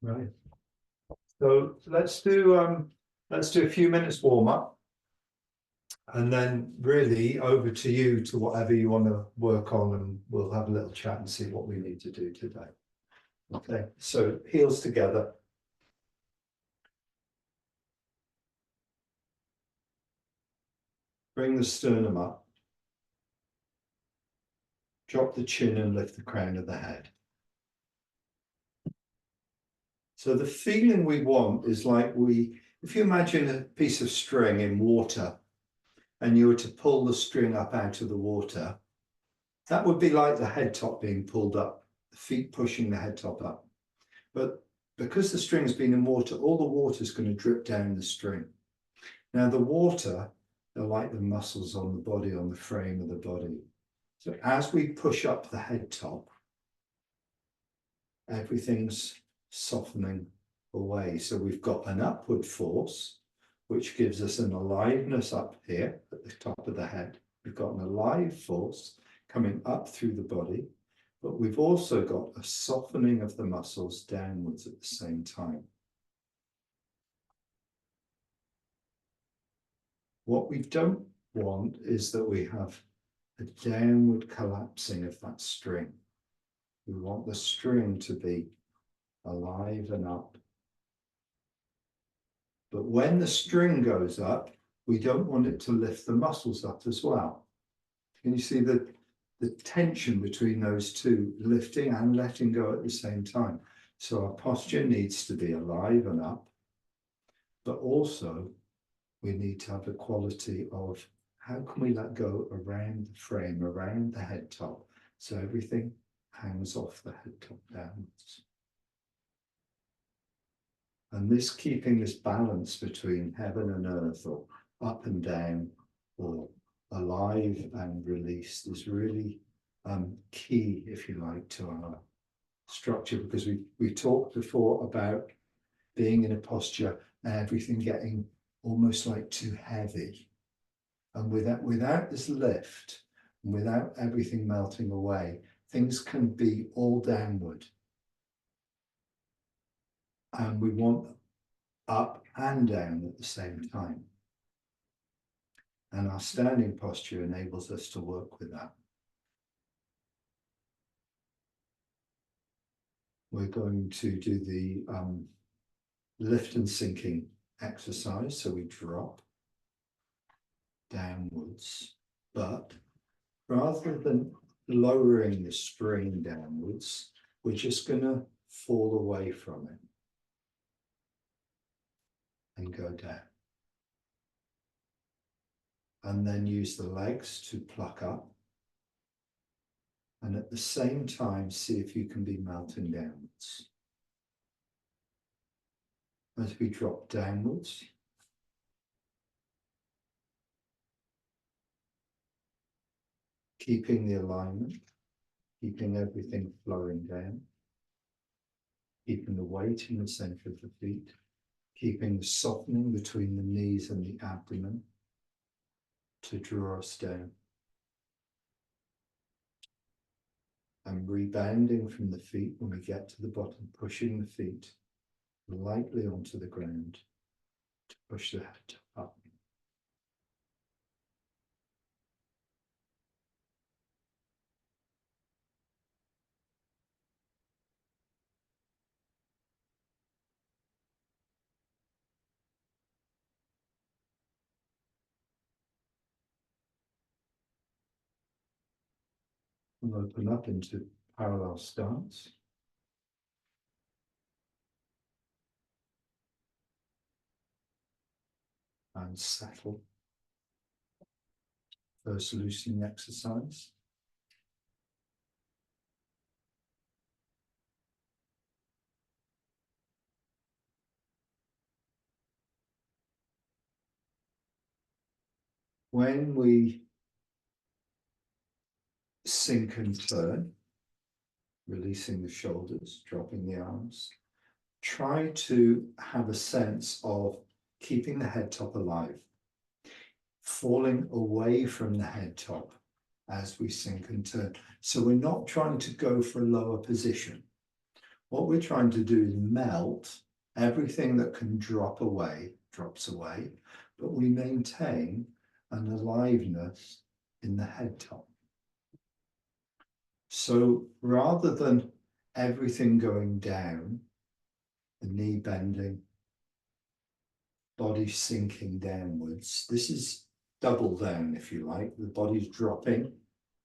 Right. So let's do a few minutes warm up. And then really over to you to whatever you want to work on, and we'll have a little chat and see what we need to do today. Okay, so heels together. Bring the sternum up. Drop the chin and lift the crown of the head. So the feeling we want is like if you imagine a piece of string in water and you were to pull the string up out of the water, that would be like the head top being pulled up, the feet pushing the head top up. But because the string's been in water, all the water is going to drip down the string. Now the water, they're like the muscles on the body, on the frame of the body. So as we push up the head top, everything's softening away. So we've got an upward force, which gives us an aliveness up here at the top of the head. We've got an alive force coming up through the body, but we've also got a softening of the muscles downwards at the same time. What we don't want is that we have a downward collapsing of that string. We want the string to be alive and up. But when the string goes up, we don't want it to lift the muscles up as well. Can you see the tension between those two, lifting and letting go at the same time? So our posture needs to be alive and up, but also we need to have the quality of how can we let go around the frame, around the head top, so everything hangs off the head top downwards. And this keeping this balance between heaven and earth, or up and down, or alive and released, is really key, if you like, to our structure, because we talked before about being in a posture and everything getting almost like too heavy. And without this lift, and without everything melting away, things can be all downward. And we want up and down at the same time. And our standing posture enables us to work with that. We're going to do the lift and sinking exercise. So we drop downwards, but rather than lowering the string downwards, we're just going to fall away from it and go down. And then use the legs to pluck up. And at the same time, see if you can be melting downwards. As we drop downwards, keeping the alignment, keeping everything flowing down, keeping the weight in the center of the feet, keeping the softening between the knees and the abdomen to draw us down. And rebounding from the feet when we get to the bottom, pushing the feet lightly onto the ground to push the head up. And open up into parallel stance. And settle. First loosening exercise. When we sink and turn, releasing the shoulders, dropping the arms, try to have a sense of keeping the head top alive, falling away from the head top as we sink and turn. So we're not trying to go for a lower position. What we're trying to do is melt everything that can drop away, drops away, but we maintain an aliveness in the head top. So rather than everything going down, the knee bending, body sinking downwards, this is double down, if you like. The body's dropping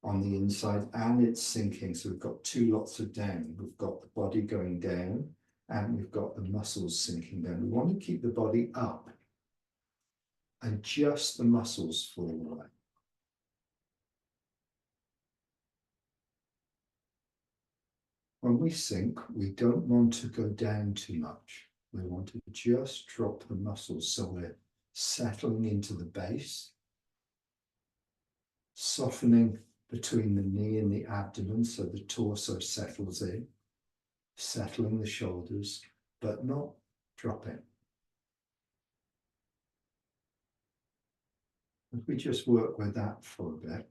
on the inside and it's sinking. So we've got two lots of down. We've got the body going down and we've got the muscles sinking down. We want to keep the body up and just the muscles fall away. When we sink, we don't want to go down too much. We want to just drop the muscles so we're settling into the base, softening between the knee and the abdomen so the torso settles in, settling the shoulders, but not dropping. If we just work with that for a bit.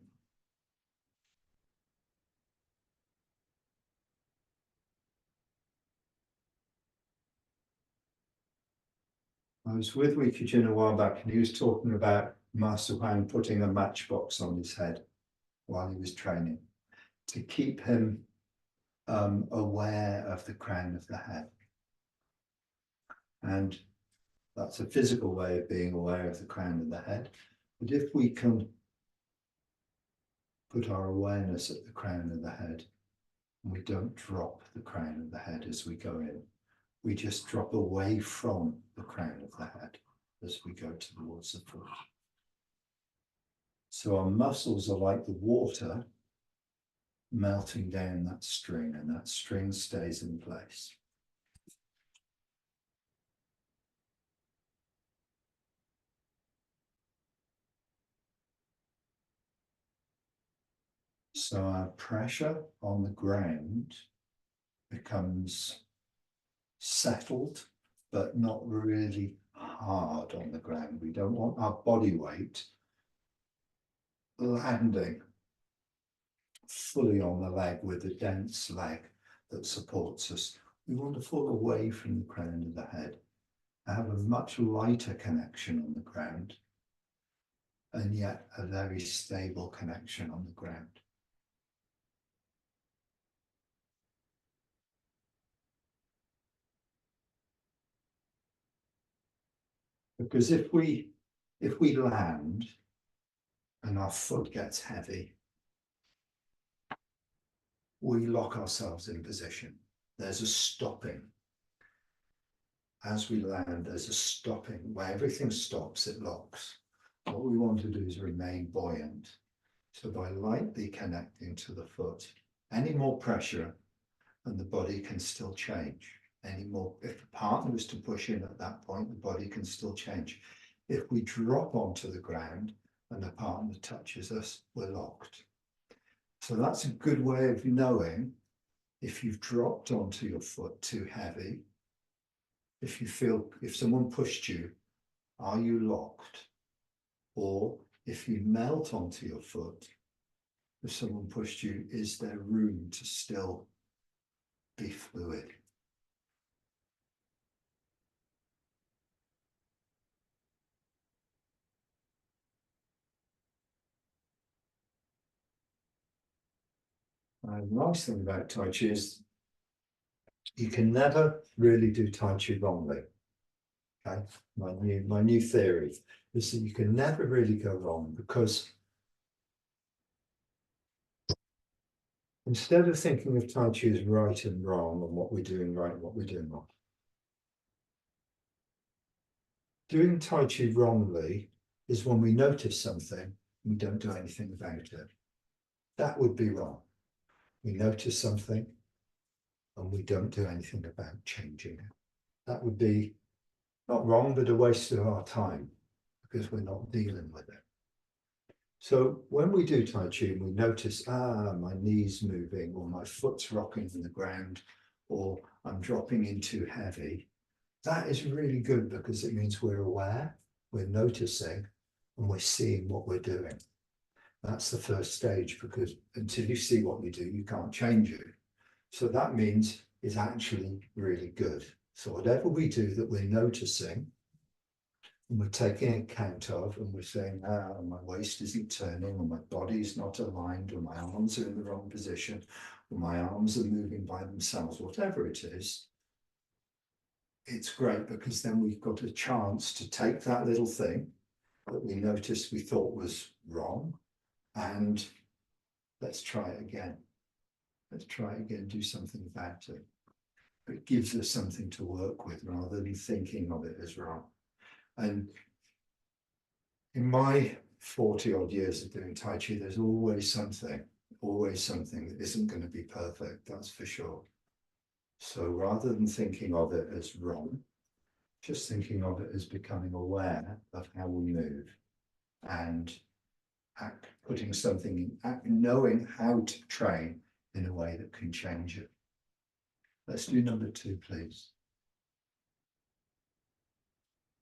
I was with Wee Jin a while back and he was talking about Master Huang putting a matchbox on his head while he was training to keep him aware of the crown of the head. And that's a physical way of being aware of the crown of the head. But if we can put our awareness at the crown of the head, and we don't drop the crown of the head as we go in, we just drop away from the crown of the head as we go towards the foot. So our muscles are like the water melting down that string, and that string stays in place. So our pressure on the ground becomes settled, but not really hard on the ground. We don't want our body weight landing fully on the leg with a dense leg that supports us. We want to fall away from the crown of the head, have a much lighter connection on the ground, and yet a very stable connection on the ground. Because if we land and our foot gets heavy, we lock ourselves in position. There's a stopping. As we land, there's a stopping. Where everything stops, it locks. What we want to do is remain buoyant. So by lightly connecting to the foot, any more pressure and the body can still change. Any more, if the partner was to push in at that point, the body can still change. If we drop onto the ground and the partner touches us, we're locked. So that's a good way of knowing if you've dropped onto your foot too heavy. If you feel, if someone pushed you, are you locked? Or if you melt onto your foot, if someone pushed you, is there room to still be fluid? The nice thing about Tai Chi is you can never really do Tai Chi wrongly. Okay, my new theory is that you can never really go wrong, because instead of thinking of Tai Chi as right and wrong and what we're doing right and what we're doing wrong, doing Tai Chi wrongly is when we notice something and we don't do anything about it. That would be wrong. We notice something and we don't do anything about changing it. That would be not wrong, but a waste of our time, because we're not dealing with it. So when we do Tai Chi and we notice, my knee's moving, or my foot's rocking in the ground, or I'm dropping in too heavy, that is really good, because it means we're aware, we're noticing, and we're seeing what we're doing. That's the first stage, because until you see what you do, you can't change it. So that means is actually really good. So whatever we do that we're noticing and we're taking account of, and we're saying, ah, my waist isn't turning, or my body's not aligned, or my arms are in the wrong position, or my arms are moving by themselves, whatever it is, it's great because then we've got a chance to take that little thing that we noticed we thought was wrong and let's try it again. Let's try it again, do something about it. It gives us something to work with rather than thinking of it as wrong. And in my 40 odd years of doing Tai Chi, there's always something that isn't going to be perfect, that's for sure. So rather than thinking of it as wrong, just thinking of it as becoming aware of how we move and putting something in, knowing how to train in a way that can change it. Let's do number 2, please.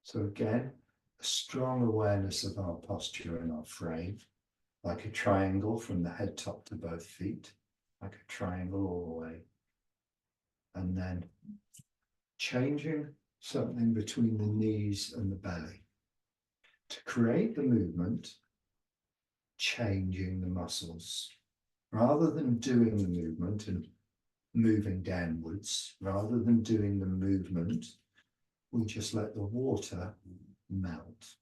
So again, a strong awareness of our posture and our frame, like a triangle from the head top to both feet, like a triangle all the way. And then changing something between the knees and the belly. To create the movement, changing the muscles. Rather than doing the movement and moving downwards, rather than doing the movement, we just let the water melt.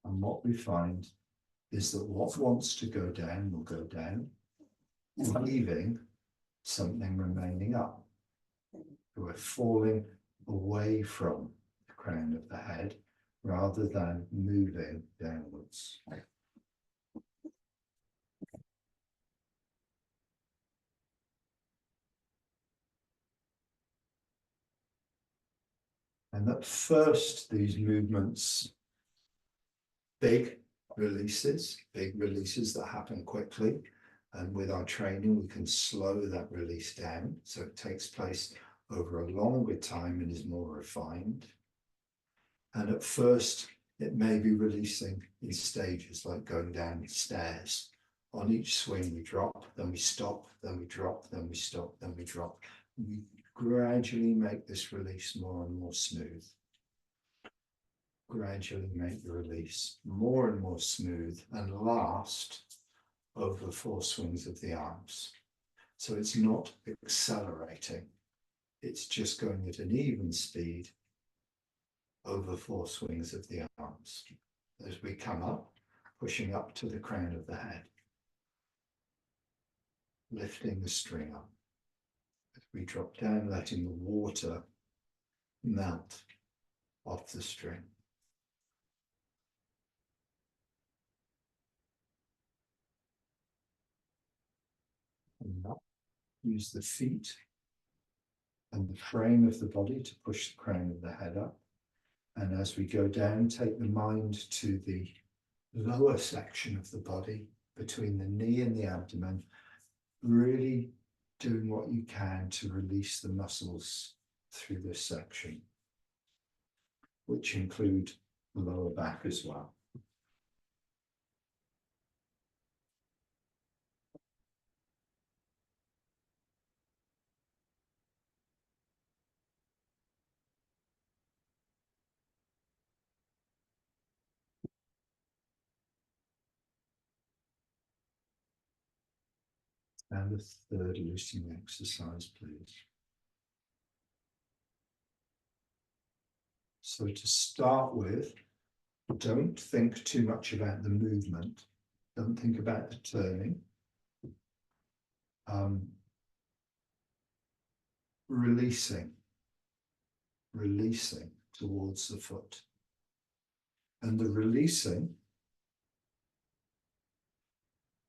And what we find is that what wants to go down will go down, leaving something remaining up. We're falling away from the crown of the head rather than moving downwards. And at first, these movements, big releases that happen quickly. And with our training, we can slow that release down. So it takes place over a longer time and is more refined. And at first, it may be releasing in stages, like going down stairs. On each swing, we drop, then we stop, then we drop, then we stop, then we drop. We gradually make this release more and more smooth. Gradually make the release more and more smooth and last over 4 swings of the arms. So it's not accelerating. It's just going at an even speed over 4 swings of the arms. As we come up, pushing up to the crown of the head. Lifting the string up. As we drop down, letting the water melt off the string. And up. Use the feet and the frame of the body to push the crown of the head up. And as we go down, take the mind to the lower section of the body, between the knee and the abdomen, really doing what you can to release the muscles through this section, which include the lower back as well. And the third loosening exercise, please. So to start with, don't think too much about the movement. Don't think about the turning. Releasing towards the foot. And the releasing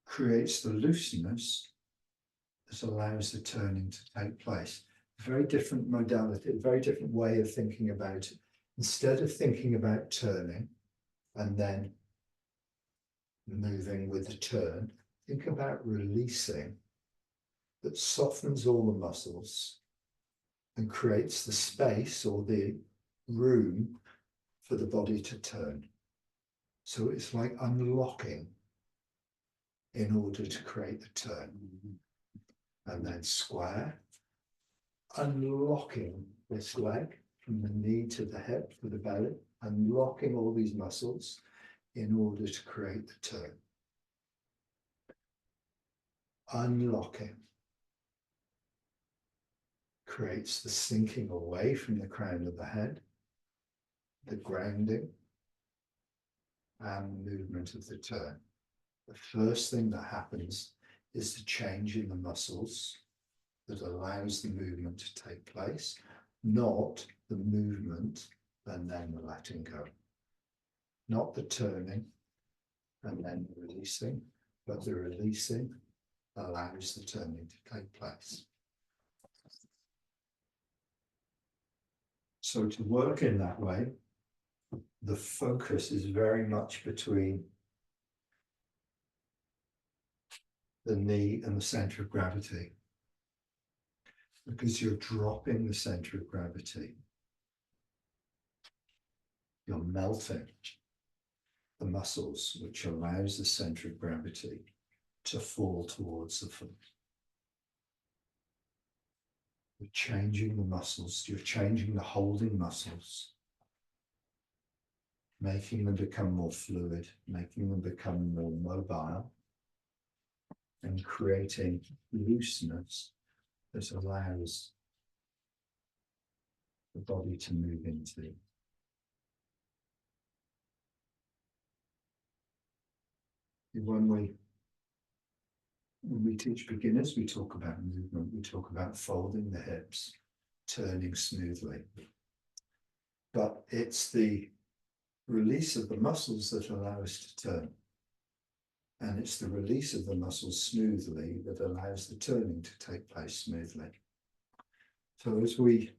creates the looseness that allows the turning to take place. Very different modality, a very different way of thinking about it. Instead of thinking about turning and then moving with the turn, think about releasing that softens all the muscles and creates the space or the room for the body to turn. So it's like unlocking in order to create the turn. and then square, unlocking this leg from the knee to the hip, to the belly, unlocking all these muscles in order to create the turn. Unlocking creates the sinking away from the crown of the head, the grounding, and movement of the turn. The first thing that happens is the change in the muscles that allows the movement to take place, not the movement and then the letting go. Not the turning and then the releasing, but the releasing allows the turning to take place. So to work in that way, the focus is very much between the knee and the center of gravity, because you're dropping the center of gravity. You're melting the muscles, which allows the center of gravity to fall towards the foot. You're changing the muscles, you're changing the holding muscles, making them become more fluid, making them become more mobile, and creating looseness that allows the body to move into. When we teach beginners, we talk about movement, we talk about folding the hips, turning smoothly. But it's the release of the muscles that allow us to turn. And it's the release of the muscles smoothly that allows the turning to take place smoothly. So as we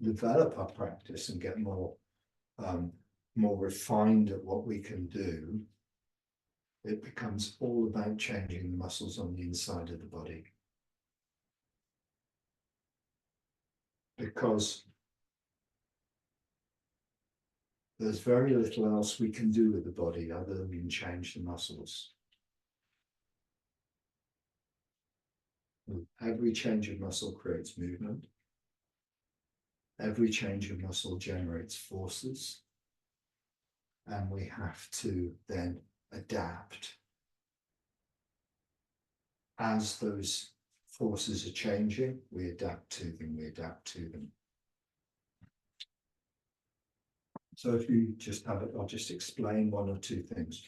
develop our practice and get more refined at what we can do, it becomes all about changing the muscles on the inside of the body. Because there's very little else we can do with the body other than change the muscles. Every change of muscle creates movement. Every change of muscle generates forces. And we have to then adapt. As those forces are changing, we adapt to them, we adapt to them. So if you just have it, I'll just explain one or two things.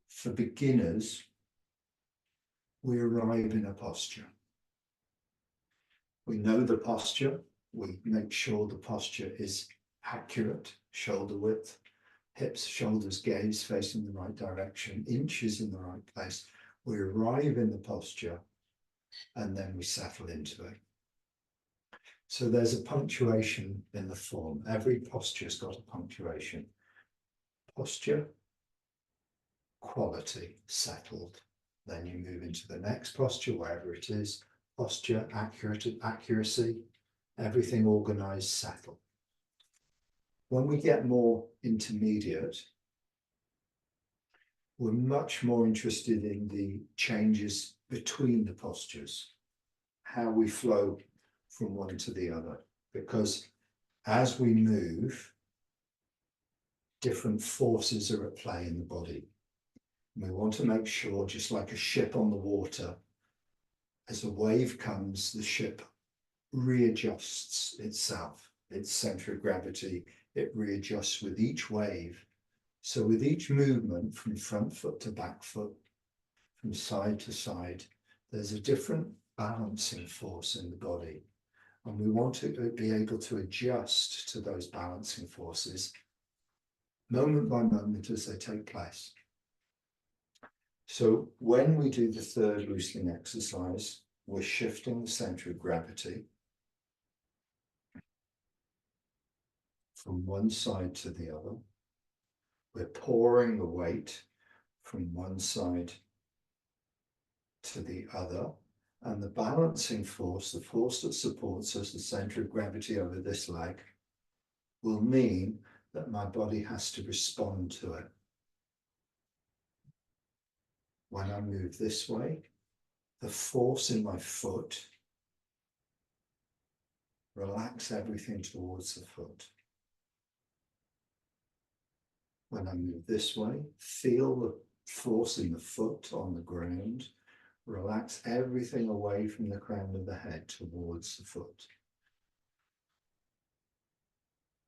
For beginners, we arrive in a posture. We know the posture, we make sure the posture is accurate, shoulder width, hips, shoulders, gaze facing the right direction, inches in the right place. We arrive in the posture and then we settle into it. So there's a punctuation in the form. Every posture's got a punctuation. Posture, quality, settled. Then you move into the next posture, wherever it is. Posture, accuracy, everything organized, settle. When we get more intermediate, we're much more interested in the changes between the postures, how we flow from one to the other, because as we move, different forces are at play in the body. We want to make sure, just like a ship on the water, as a wave comes, the ship readjusts itself, its center of gravity, it readjusts with each wave. So with each movement from front foot to back foot, from side to side, there's a different balancing force in the body. And we want to be able to adjust to those balancing forces moment by moment as they take place. So when we do the third loosening exercise, we're shifting the center of gravity from one side to the other. We're pouring the weight from one side to the other. And the balancing force, the force that supports us, the center of gravity over this leg, will mean that my body has to respond to it. When I move this way, the force in my foot. Relax everything towards the foot. When I move this way, feel the force in the foot on the ground. Relax everything away from the crown of the head towards the foot.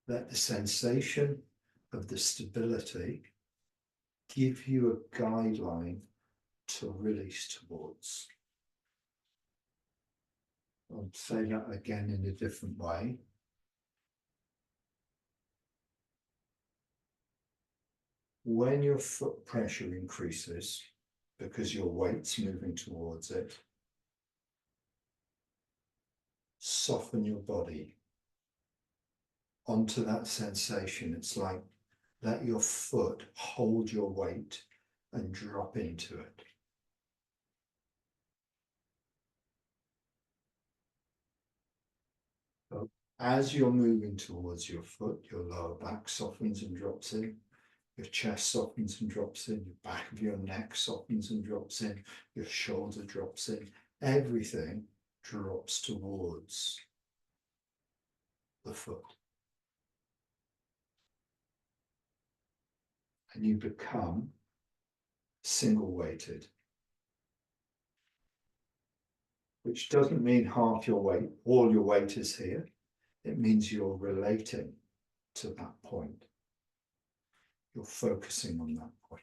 Let the sensation of the stability give you a guideline to release towards. I'll say that again in a different way. When your foot pressure increases, because your weight's moving towards it, soften your body onto that sensation. It's like let your foot hold your weight and drop into it. So as you're moving towards your foot, your lower back softens and drops in. Your chest softens and drops in, your back of your neck softens and drops in, your shoulder drops in, everything drops towards the foot. And you become single weighted, which doesn't mean half your weight, all your weight is here. It means you're relating to that point. You're focusing on that point.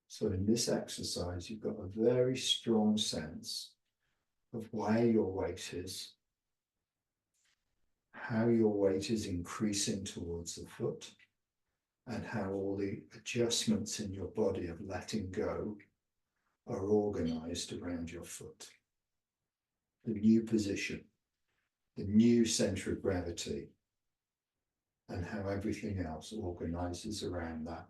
So in this exercise, you've got a very strong sense of where your weight is, how your weight is increasing towards the foot, and how all the adjustments in your body of letting go are organized around your foot. The new position, the new center of gravity, and how everything else organizes around that.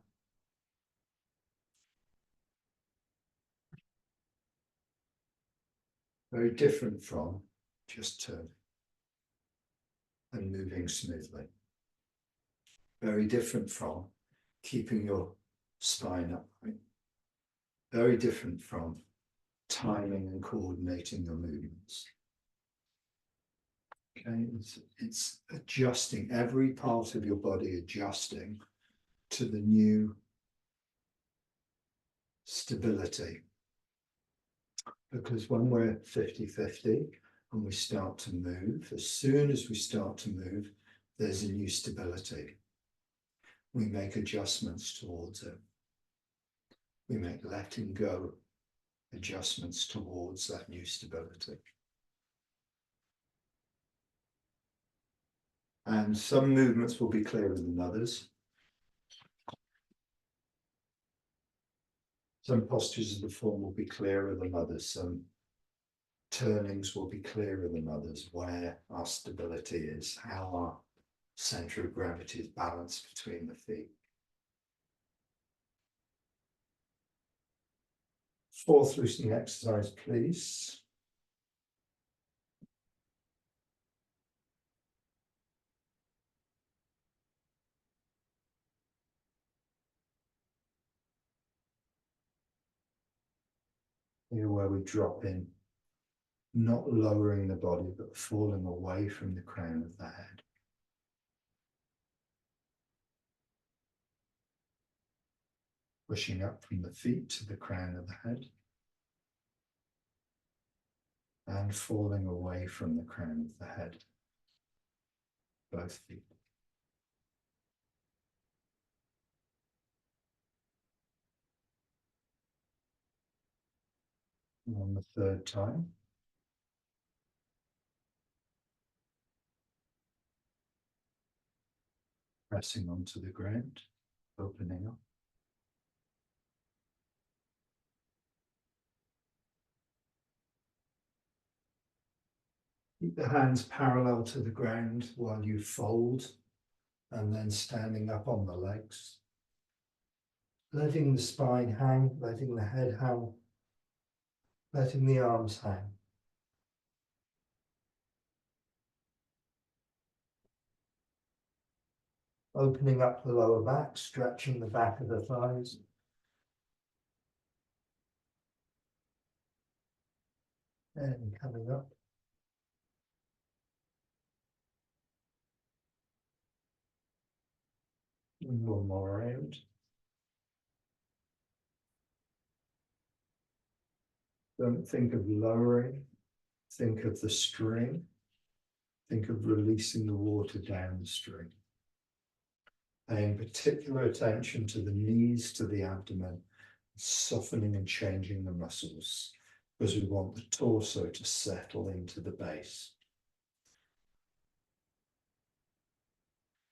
Very different from just turning and moving smoothly. Very different from keeping your spine upright. Very different from timing and coordinating your movements. Okay, it's adjusting, every part of your body adjusting to the new stability. Because when we're 50-50 and we start to move, as soon as we start to move, there's a new stability. We make adjustments towards it. We make letting go adjustments towards that new stability. And some movements will be clearer than others. Some postures of the form will be clearer than others. Some turnings will be clearer than others, where our stability is, how our center of gravity is balanced between the feet. Fourth loosening exercise, please. Here where we drop in, not lowering the body, but falling away from the crown of the head. Pushing up from the feet to the crown of the head. And falling away from the crown of the head. Both feet. And on the third time, pressing onto the ground, opening up. Keep the hands parallel to the ground while you fold, and then standing up on the legs. Letting the spine hang, letting the head hang, letting the arms hang. Opening up the lower back, stretching the back of the thighs. And coming up. One more round. Don't think of lowering, think of the string. Think of releasing the water down the string. Paying particular attention to the knees, to the abdomen, softening and changing the muscles, because we want the torso to settle into the base.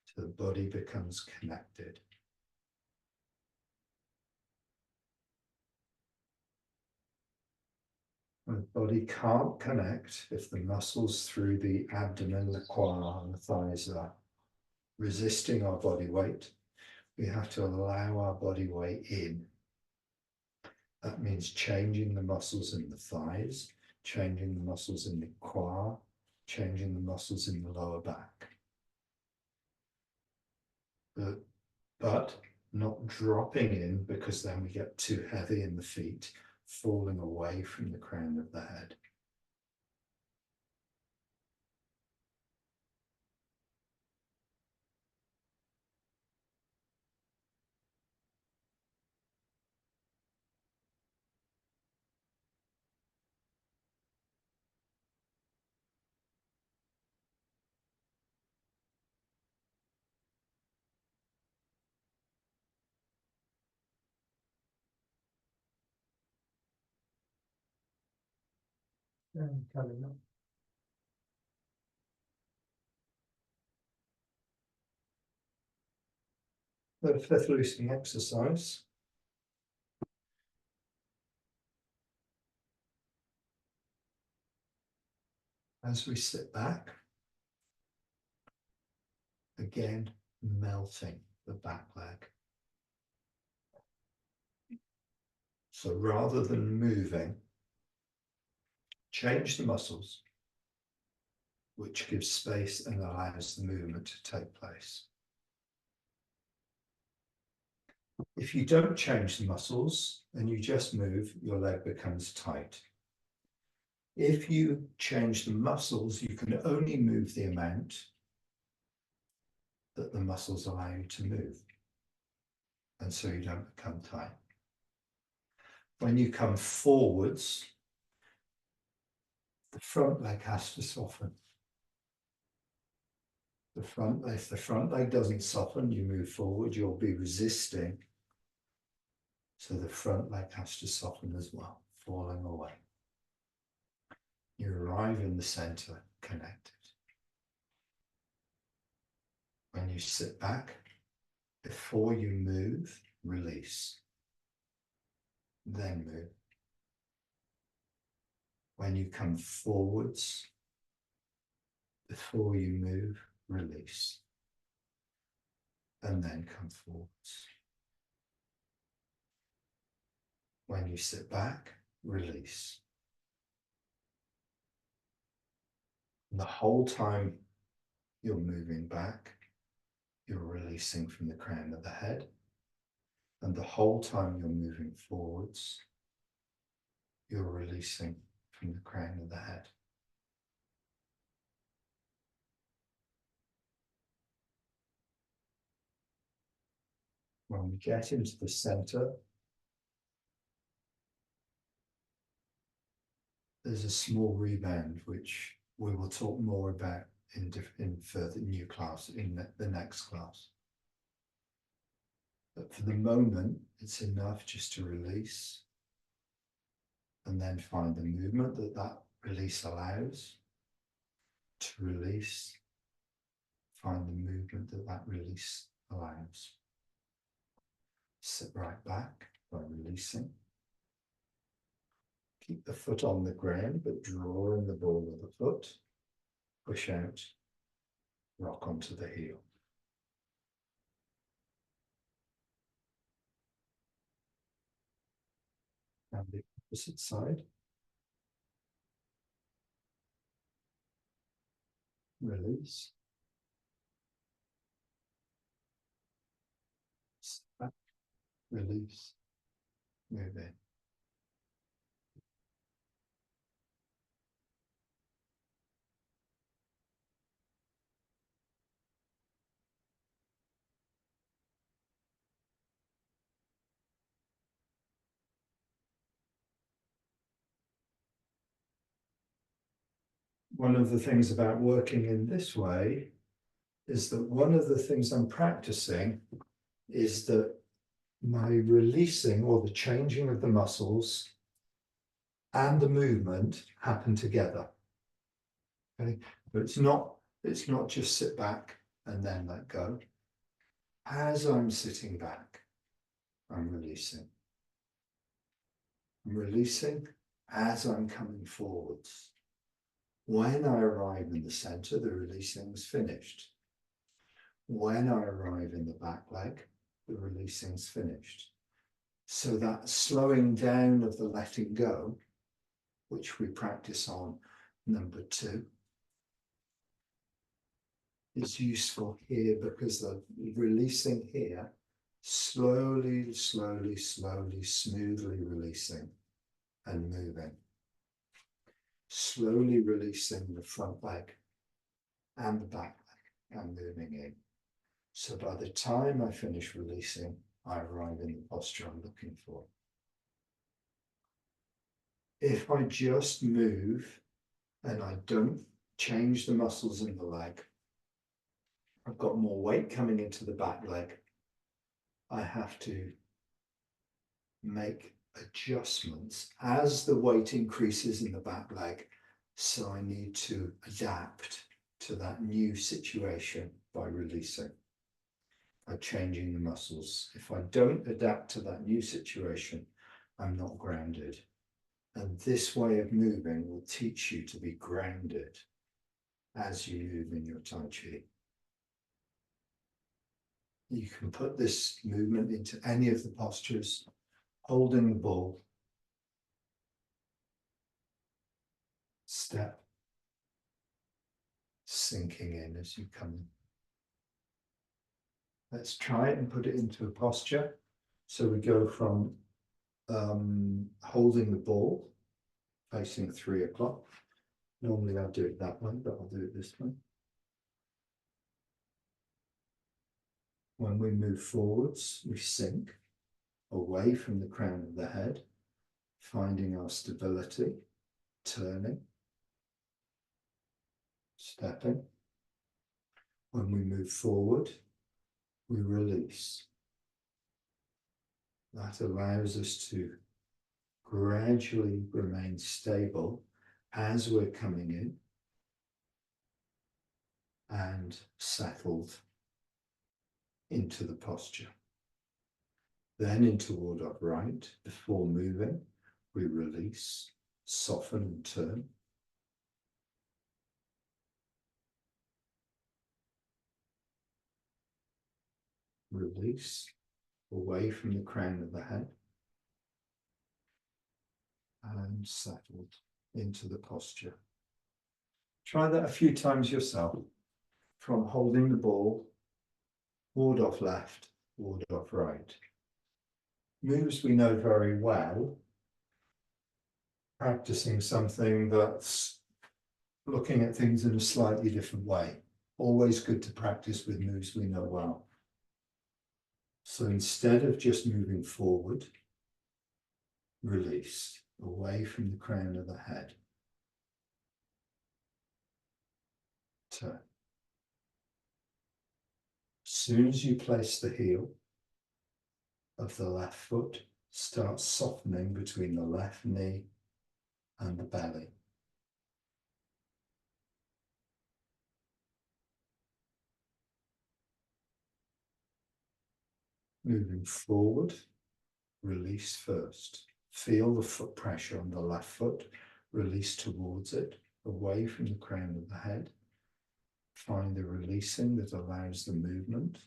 So the body becomes connected. The body can't connect if the muscles through the abdomen, the quad, and the thighs are resisting our body weight. We have to allow our body weight in. That means changing the muscles in the thighs, changing the muscles in the quad, changing the muscles in the lower back. But not dropping in, because then we get too heavy in the feet, falling away from the crown of the head. And coming up. The fifth loosening exercise. As we sit back, again, melting the back leg. So rather than moving, change the muscles, which gives space and allows the movement to take place. If you don't change the muscles and you just move, your leg becomes tight. If you change the muscles, you can only move the amount that the muscles allow you to move. And so you don't become tight. When you come forwards, the front leg has to soften. If the front leg doesn't soften, you move forward, you'll be resisting. So the front leg has to soften as well, falling away. You arrive in the center, connected. When you sit back, before you move, release. Then move. When you come forwards, before you move, release. And then come forwards. When you sit back, release. And the whole time you're moving back, you're releasing from the crown of the head. And the whole time you're moving forwards, you're releasing from the crown of the head. When we get into the center, there's a small rebound, which we will talk more about in further new class, in the next class. But for the moment, it's enough just to release and then find the movement that that release allows. To release, find the movement that that release allows. Sit right back by releasing. Keep the foot on the ground, but draw in the ball of the foot. Push out, rock onto the heel. And the opposite side. Release. Back, release, move in. one of the things about working in this way is that one of the things I'm practicing is that my releasing or the changing of the muscles and the movement happen together. Okay, but it's not just sit back and then let go. As I'm sitting back, I'm releasing. I'm releasing as I'm coming forwards. When I arrive in the center, the releasing is finished. When I arrive in the back leg, the releasing is finished. So that slowing down of the letting go, which we practice on number 2, is useful here because the releasing here, slowly, slowly, slowly, smoothly releasing and moving. Slowly releasing the front leg and the back leg and moving in. So by the time I finish releasing, I arrive in the posture I'm looking for. If I just move and I don't change the muscles in the leg, I've got more weight coming into the back leg. I have to make adjustments as the weight increases in the back leg. So I need to adapt to that new situation by releasing, by changing the muscles. If I don't adapt to that new situation, I'm not grounded. And this way of moving will teach you to be grounded as you move in your Tai Chi. You can put this movement into any of the postures, holding the ball, step, sinking in as you come in. Let's try it and put it into a posture. So we go from holding the ball, facing 3 o'clock. Normally I'll do it that way, but I'll do it this way. When we move forwards, we sink away from the crown of the head, finding our stability, turning, stepping. When we move forward, we release. That allows us to gradually remain stable as we're coming in and settled into the posture. Then into ward upright. Before moving, we release, soften and turn. Release away from the crown of the head and settled into the posture. Try that a few times yourself, from holding the ball, ward off left, ward off right. Moves we know very well, practicing something that's looking at things in a slightly different way. Always good to practice with moves we know well. So instead of just moving forward, release away from the crown of the head. Turn. As soon as you place the heel of the left foot, start softening between the left knee and the belly. Moving forward, release first. Feel the foot pressure on the left foot, release towards it, away from the crown of the head. Find the releasing that allows the movement.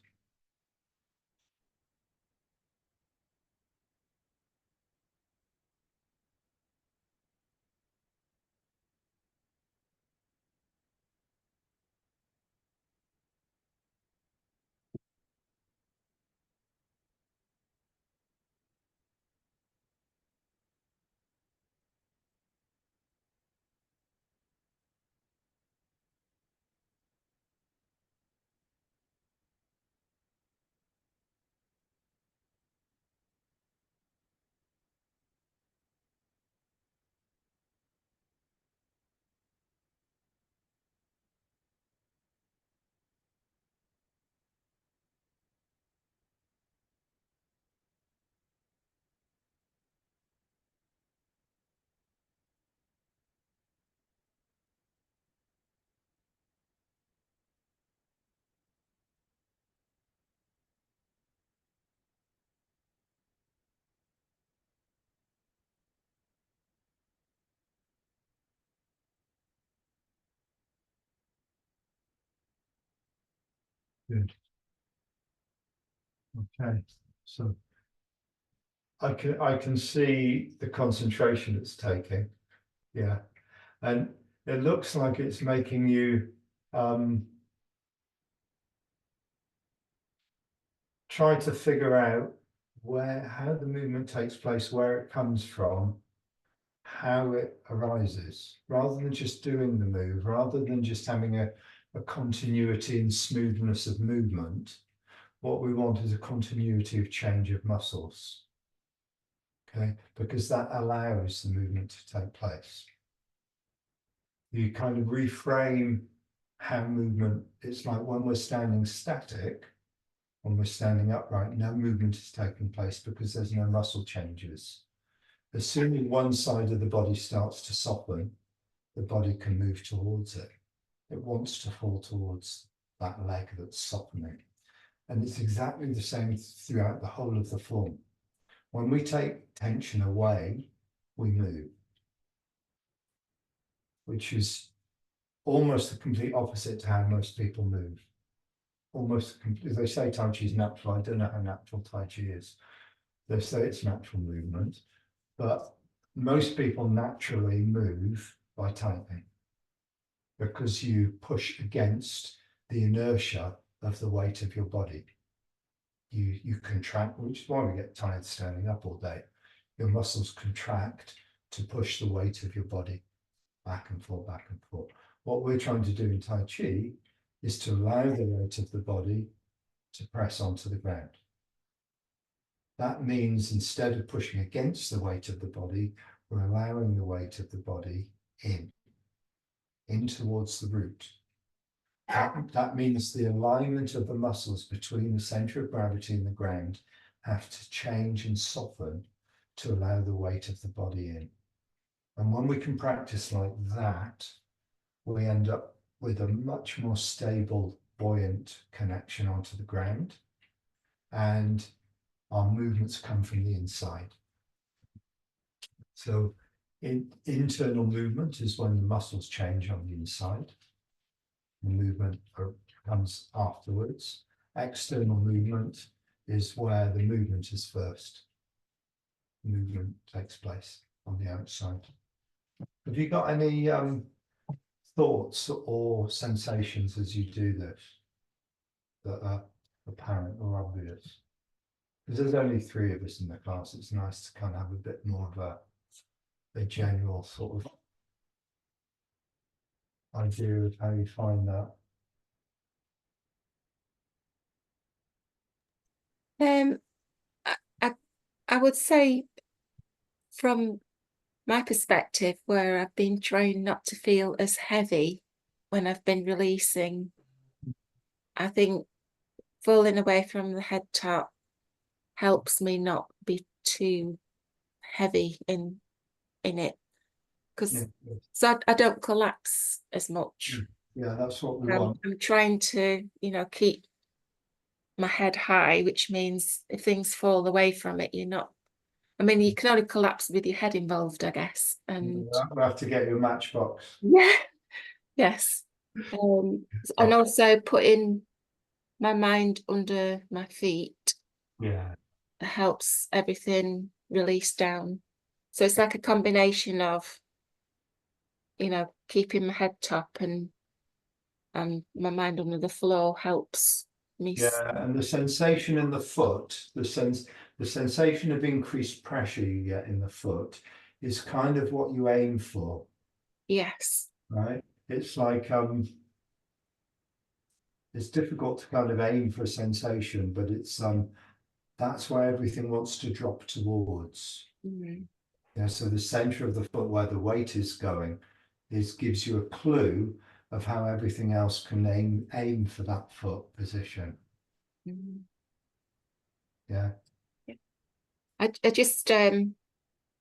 Good. Okay, so I can see the concentration it's taking. Yeah, and it looks like it's making you try to figure out how the movement takes place, where it comes from, how it arises, rather than just doing the move, rather than just having a continuity and smoothness of movement. What we want is a continuity of change of muscles. Okay, because that allows the movement to take place. You kind of reframe how movement, it's like when we're standing static, when we're standing upright, no movement is taking place because there's no muscle changes. As soon as one side of the body starts to soften, the body can move towards it. It wants to fall towards that leg that's softening. And it's exactly the same throughout the whole of the form. When we take tension away, we move, which is almost the complete opposite to how most people move. Almost, they say Taiji is natural. I don't know how natural Taiji is. They say it's natural movement, but most people naturally move by tightening because you push against the inertia of the weight of your body. You contract, which is why we get tired standing up all day. Your muscles contract to push the weight of your body back and forth, back and forth. What we're trying to do in Tai Chi is to allow the weight of the body to press onto the ground. That means instead of pushing against the weight of the body, we're allowing the weight of the body in towards the root. That means the alignment of the muscles between the center of gravity and the ground have to change and soften to allow the weight of the body in. And when we can practice like that, we end up with a much more stable, buoyant connection onto the ground. And our movements come from the inside. So internal movement is when the muscles change on the inside. The movement comes afterwards. External movement is where the movement is first. Movement takes place on the outside. Have you got any thoughts or sensations as you do this that are apparent or obvious? Because there's only 3 of us in the class, it's nice to kind of have a bit more of a general sort of idea of how you find that. I would say from my perspective, where I've been trying not to feel as heavy when I've been releasing, I think falling away from the head top helps me not be too heavy in it, because so I don't collapse as much. Yeah, that's what we want. I'm trying to, keep my head high, which means if things fall away from it, you're not. I mean, you can only collapse with your head involved, I guess. And we'll have to get you a matchbox. yeah, yes. And also putting my mind under my feet, yeah, helps everything release down. So it's like a combination of, keeping my head top and my mind under the floor helps me. Yeah, and the sensation in the foot, the sensation of increased pressure you get in the foot is kind of what you aim for. Yes. Right? It's like it's difficult to kind of aim for a sensation, but it's that's where everything wants to drop towards. Mm-hmm. Yeah, so the center of the foot where the weight is going gives you a clue of how everything else can aim for that foot position. Mm-hmm. Yeah. I just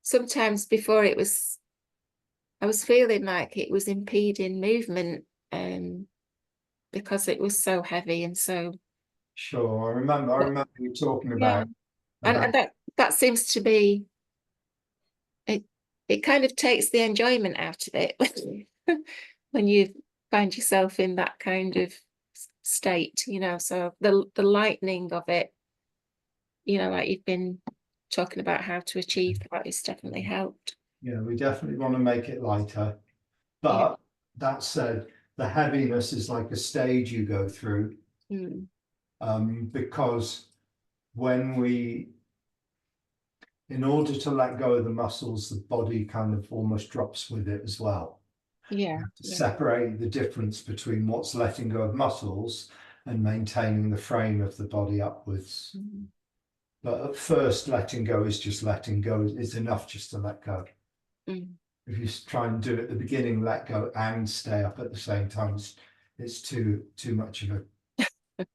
sometimes before I was feeling like it was impeding movement because it was so heavy and so. Sure, I remember you talking Yeah. And that seems to be it. It kind of takes the enjoyment out of it when you find yourself in that kind of state, you know, so the lightening of it, you know, like you've been talking about how to achieve that, it's definitely helped. Yeah, we definitely want to make it lighter. Yeah. But that said, the heaviness is like a stage you go through, Mm. because when in order to let go of the muscles, the body kind of almost drops with it as well. Yeah. You have to Yeah. separate the difference between what's letting go of muscles and maintaining the frame of the body upwards. Mm. But at first, letting go is just letting go. It's enough just to let go. Mm. If you try and do it at the beginning, let go and stay up at the same time, it's too much of a,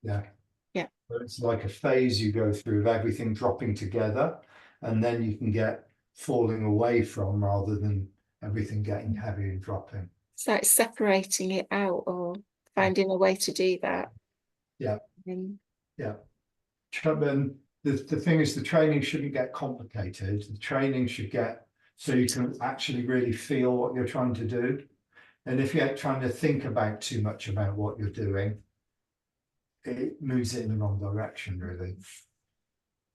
yeah. Yeah. But it's like a phase you go through of everything dropping together, and then you can get falling away from rather than everything getting heavy and dropping. So it's separating it out or finding a way to do that. Yeah, Mm. yeah. And the thing is, the training shouldn't get complicated. The training should get so you can actually really feel what you're trying to do. And if you're trying to think about too much about what you're doing, it moves it in the wrong direction, really.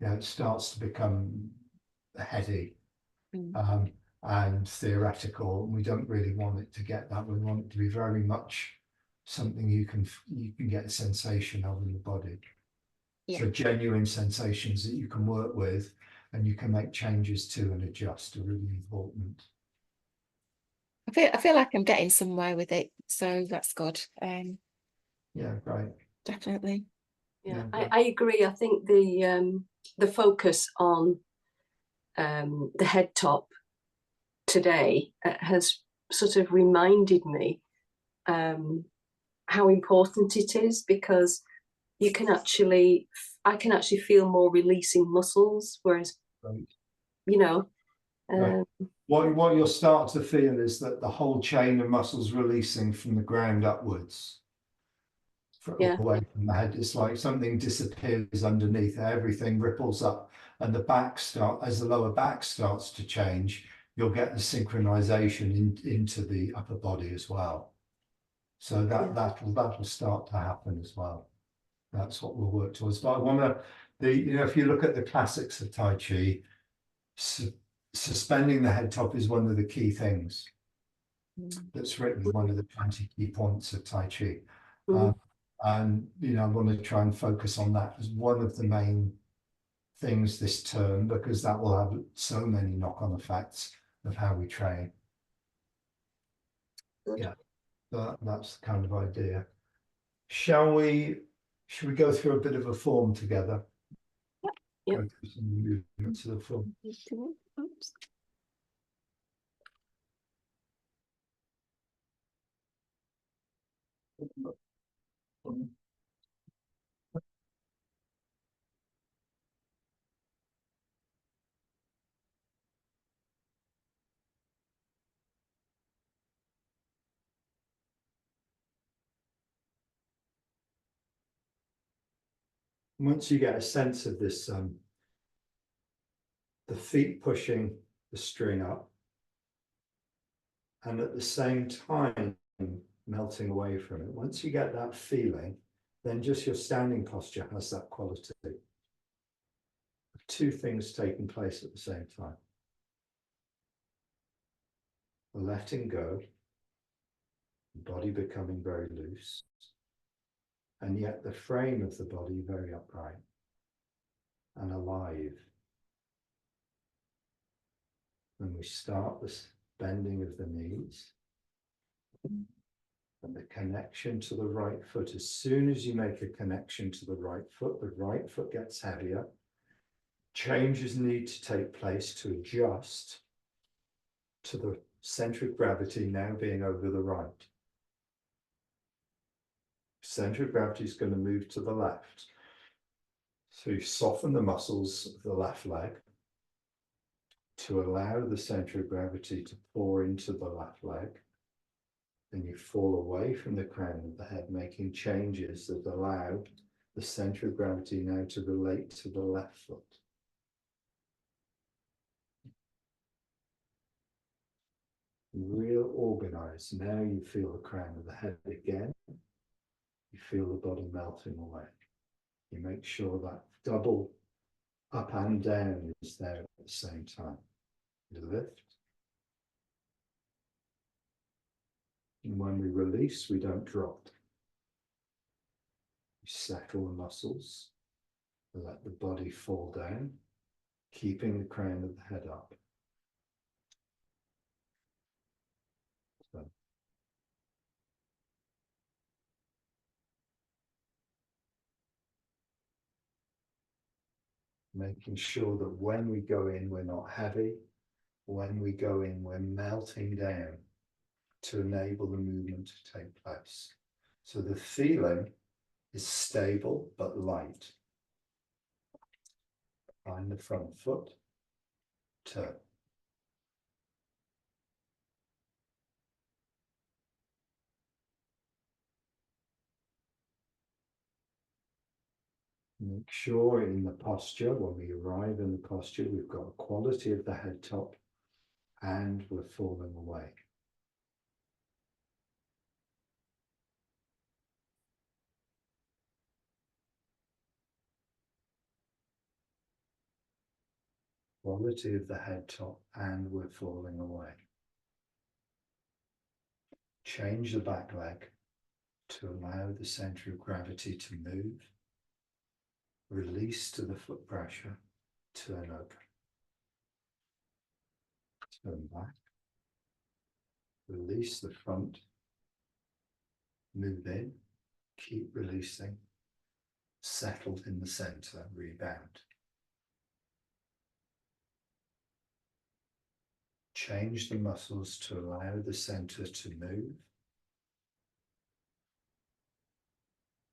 Yeah, it starts to become heady, Mm. and theoretical. We don't really want it to get that. We want it to be very much something you can get a sensation of in the body. Yeah. So genuine sensations that you can work with and you can make changes to and adjust are really important. I feel like I'm getting somewhere with it, so that's good. Yeah, great. Definitely. Yeah, Yeah, I agree. I think the focus on the head top today has sort of reminded me how important it is, because I can actually feel more releasing muscles, whereas great. you know, Right. What you'll start to feel is that the whole chain of muscles releasing from the ground upwards, yeah, away from the head. It's like something disappears underneath, everything ripples up, and as the lower back starts to change, you'll get the synchronization into the upper body as well. So that'll start to happen as well. That's what we'll work towards. But I want to, if you look at the classics of Tai Chi, suspending the head top is one of the key things that's written, one of the 20 key points of Tai Chi. mm, And I want to try and focus on that as one of the main things this term, because that will have so many knock-on effects of how we train. good. Yeah, that's the kind of idea. Should we go through a bit of a form together? Yep. Go through some movements of the form. Oops. Once you get a sense of this, the feet pushing the string up, and at the same time melting away from it. Once you get that feeling, then just your standing posture has that quality of two things taking place at the same time. The letting go, the body becoming very loose, and yet the frame of the body very upright and alive. And we start this bending of the knees and the connection to the right foot. As soon as you make a connection to the right foot gets heavier. Changes need to take place to adjust to the center of gravity now being over the right. Center of gravity is going to move to the left. So you soften the muscles of the left leg to allow the center of gravity to pour into the left leg. Then you fall away from the crown of the head, making changes that allow the center of gravity now to relate to the left foot. Real organized. Now you feel the crown of the head again. You feel the body melting away. You make sure that double up and down is there at the same time. You lift. And when we release, we don't drop. You settle the muscles, let the body fall down, keeping the crown of the head up. So, making sure that when we go in, we're not heavy. When we go in, we're melting down to enable the movement to take place. So the feeling is stable but light. Find the front foot, turn. Make sure in the posture, when we arrive in the posture, we've got a quality of the head top and we're falling away. Quality of the head top and we're falling away. Change the back leg to allow the center of gravity to move. Release to the foot pressure, turn open. Turn back. Release the front. Move in. Keep releasing. Settled in the center, rebound. Change the muscles to allow the center to move.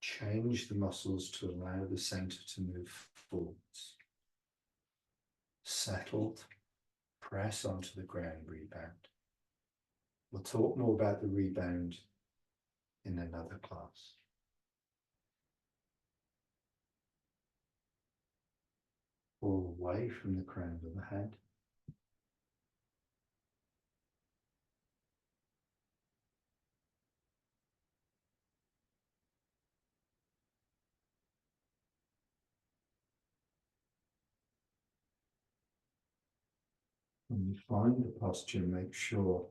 Change the muscles to allow the center to move forwards. Settled, press onto the ground, rebound. We'll talk more about the rebound in another class. Fall away from the crown of the head. When you find the posture, make sure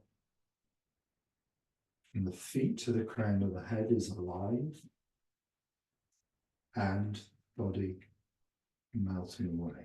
from the feet to the crown of the head is alive and body melting away.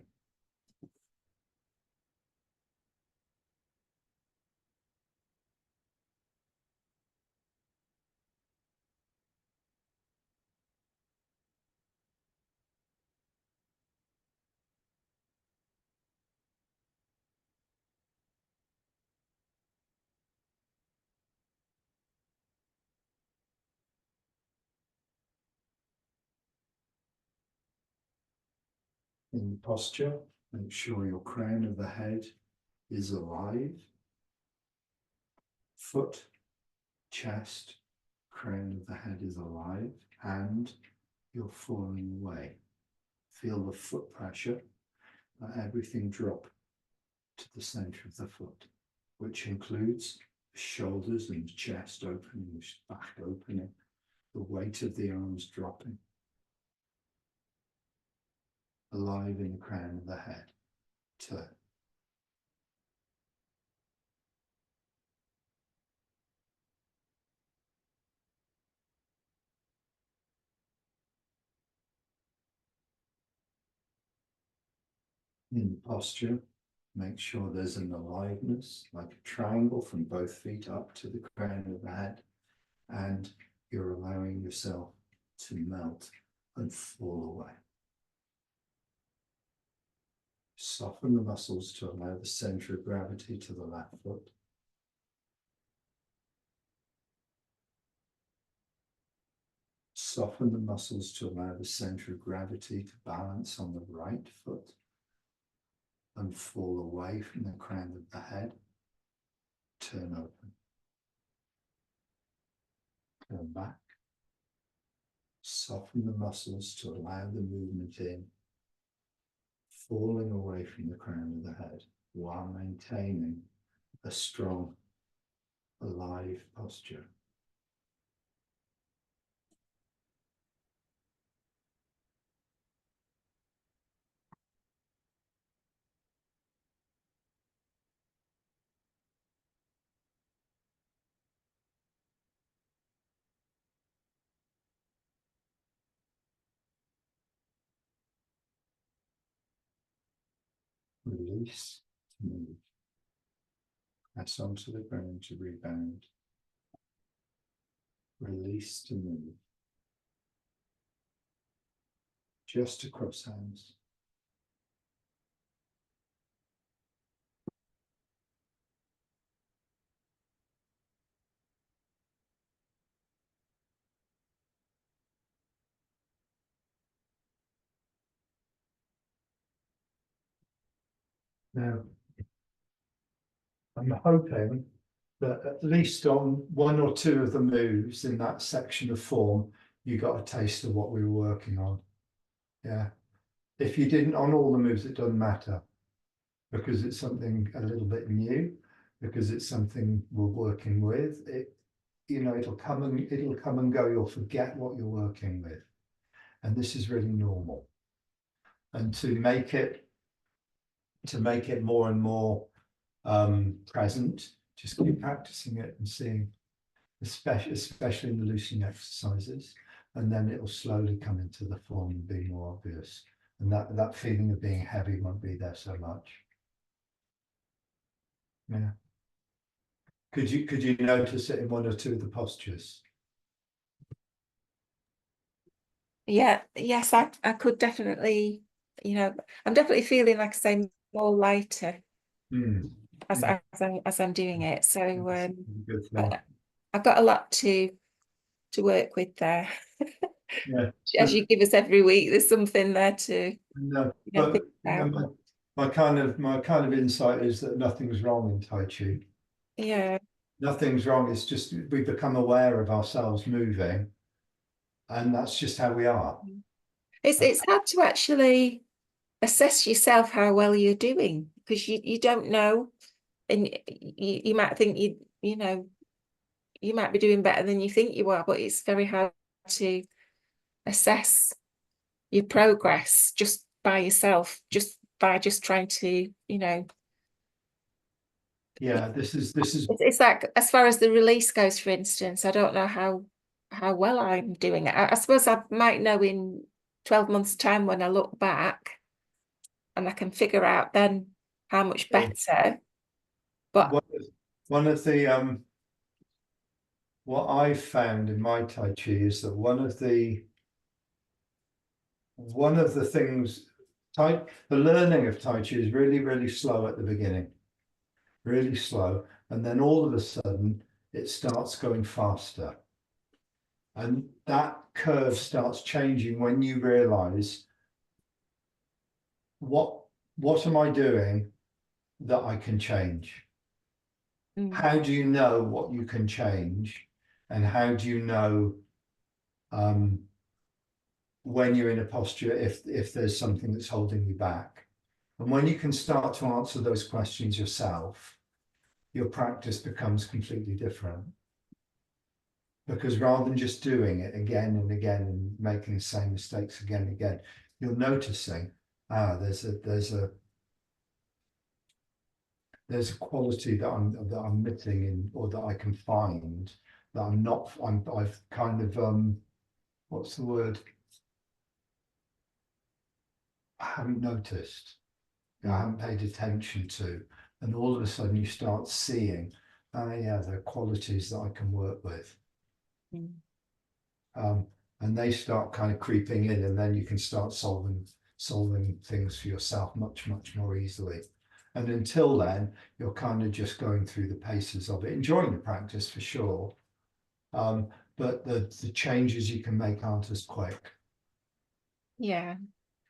In posture, make sure your crown of the head is alive. Foot, chest, crown of the head is alive and you're falling away. Feel the foot pressure, let everything drop to the center of the foot, which includes the shoulders and chest opening, the back opening, the weight of the arms dropping. Alive in the crown of the head. Turn. In posture, make sure there's an aliveness, like a triangle from both feet up to the crown of the head, and you're allowing yourself to melt and fall away. Soften the muscles to allow the center of gravity to the left foot. Soften the muscles to allow the center of gravity to balance on the right foot and fall away from the crown of the head. Turn open. Turn back. Soften the muscles to allow the movement in, falling away from the crown of the head while maintaining a strong, alive posture. Release to move. Press onto the ground to rebound. Release to move. Just across hands. Now, I'm hoping that at least on one or two of the moves in that section of form, you got a taste of what we were working on. Yeah. If you didn't on all the moves, it doesn't matter, because it's something a little bit new, because it's something we're working with. It, you know, it'll come and go. You'll forget what you're working with, and this is really normal. And to make it more and more present, just keep practicing it and seeing, especially in the loosening exercises, and then it will slowly come into the form and be more obvious. And that feeling of being heavy won't be there so much. Yeah. Could you notice it in one or two of the postures? Yeah, yes, I could definitely, you know, I'm definitely feeling, like I say, more lighter as I'm doing it. So Good thing. I've got a lot to work with there. Yeah. As you give us every week, there's something there to No, think but about. my kind of insight is that nothing's wrong in Tai Chi. Yeah. Nothing's wrong. It's just we become aware of ourselves moving, and that's just how we are. It's hard to actually assess yourself how well you're doing, because you don't know, and you might think you know you might be doing better than you think you are, but it's very hard to assess your progress just by yourself, just by trying to, you know. Yeah, this is It's like, as far as the release goes, for instance, I don't know how well I'm doing it. I suppose I might know in 12 months' time when I look back, and I can figure out then how much better. But one of the what I've found in my Tai Chi is that one of the things, the learning of Tai Chi is really, really slow at the beginning, really slow, and then all of a sudden it starts going faster. And that curve starts changing when you realize what am I doing that I can change? How do you know what you can change? And how do you know when you're in a posture if there's something that's holding you back? And when you can start to answer those questions yourself, your practice becomes completely different. Because rather than just doing it again and again and making the same mistakes again and again, you're noticing, there's a quality that I'm missing in, or that I can find that I've kind of what's the word? I haven't noticed. I haven't paid attention to, and all of a sudden you start seeing, yeah, there are qualities that I can work with. And they start kind of creeping in, and then you can start solving things for yourself much more easily. And until then, you're kind of just going through the paces of it, enjoying the practice for sure, but the changes you can make aren't as quick. Yeah,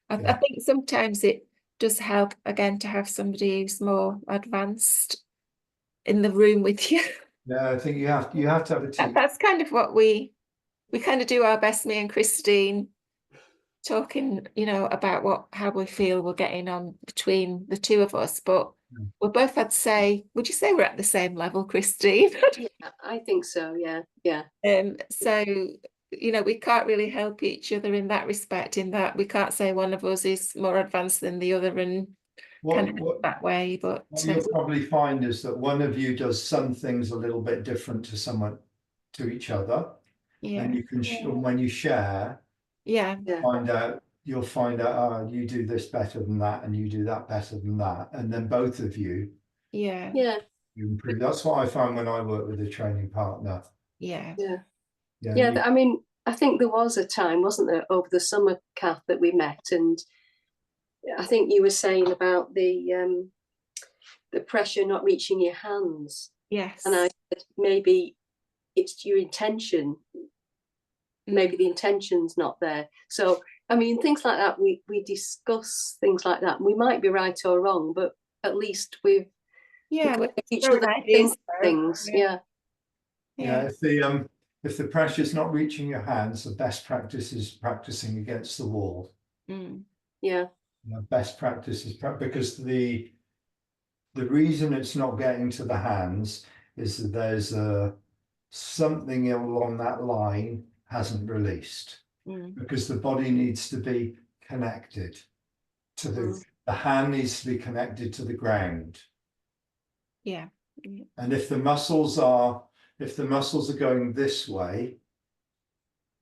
I think sometimes it does help, again, to have somebody who's more advanced in the room with you. Yeah, I think you have to have a teacher. That's kind of what we kind of do our best, me and Christine, talking, you know, about how we feel we're getting on between the two of us. But we're both, I'd say, would you say we're at the same level, Christine? Yeah, I think so. Yeah. So, you know, we can't really help each other in that respect, in that we can't say one of us is more advanced than the other and kind of that way. But what you'll probably find is that one of you does some things a little bit different to each other. Yeah. And you can when you share, Yeah. find out you'll find out, you do this better than that, and you do that better than that, and then both of you Yeah. Yeah, improve. That's what I find when I work with a training partner. Yeah. yeah. Yeah, Yeah, I mean, I think there was a time, wasn't there, over the summer, Kath, that we met, and I think you were saying about the pressure not reaching your hands, Yes. and I said maybe it's your intention, maybe the intention's not there. So I mean, things like that, we discuss things like that. We might be right or wrong, but at least we've Yeah, made each throwing other ideas think out. things. Yeah. yeah. If the pressure's not reaching your hands, the best practice is practicing against the wall. Yeah. The best practice is because the reason it's not getting to the hands is that there's something along that line hasn't released, because the body needs to be connected to the hand needs to be connected to the ground. Yeah. And if the muscles are going this way,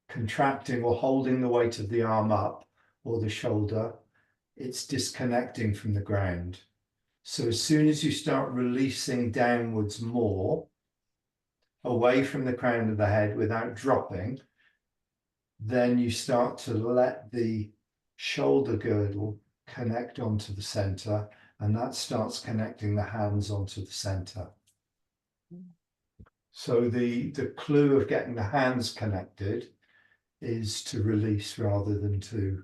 contracting or holding the weight of the arm up or the shoulder, it's disconnecting from the ground. So as soon as you start releasing downwards more, away from the crown of the head without dropping, then you start to let the shoulder girdle connect onto the center, and that starts connecting the hands onto the center. So the clue of getting the hands connected is to release rather than to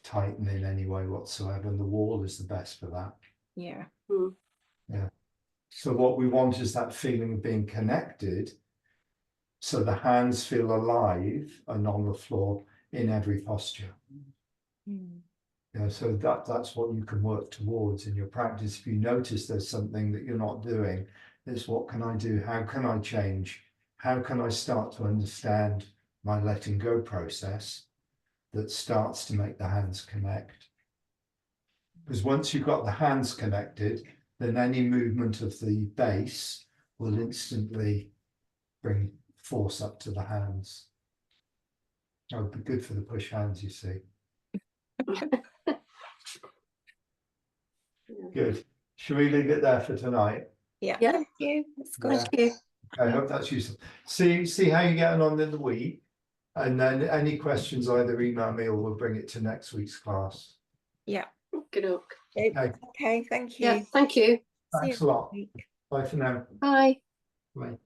tighten in any way whatsoever, and the wall is the best for that. Yeah. Yeah. So what we want is that feeling of being connected, so the hands feel alive and on the floor in every posture. Yeah, so that's what you can work towards in your practice. If you notice there's something that you're not doing, it's what can I do? How can I change? How can I start to understand my letting go process that starts to make the hands connect? Because once you've got the hands connected, then any movement of the base will instantly bring force up to the hands. That would be good for the push hands, you see. Good. Should we leave it there for tonight? Yeah. Yeah. Thank you. That's good. Thank you. I hope that's useful. See how you're getting on in the week, and then any questions, either email me or we'll bring it to next week's class. Yeah. Okay. Okay. Thank you. Yeah. Thank you. See Thanks you a lot. next week. Bye for now. Bye. Bye.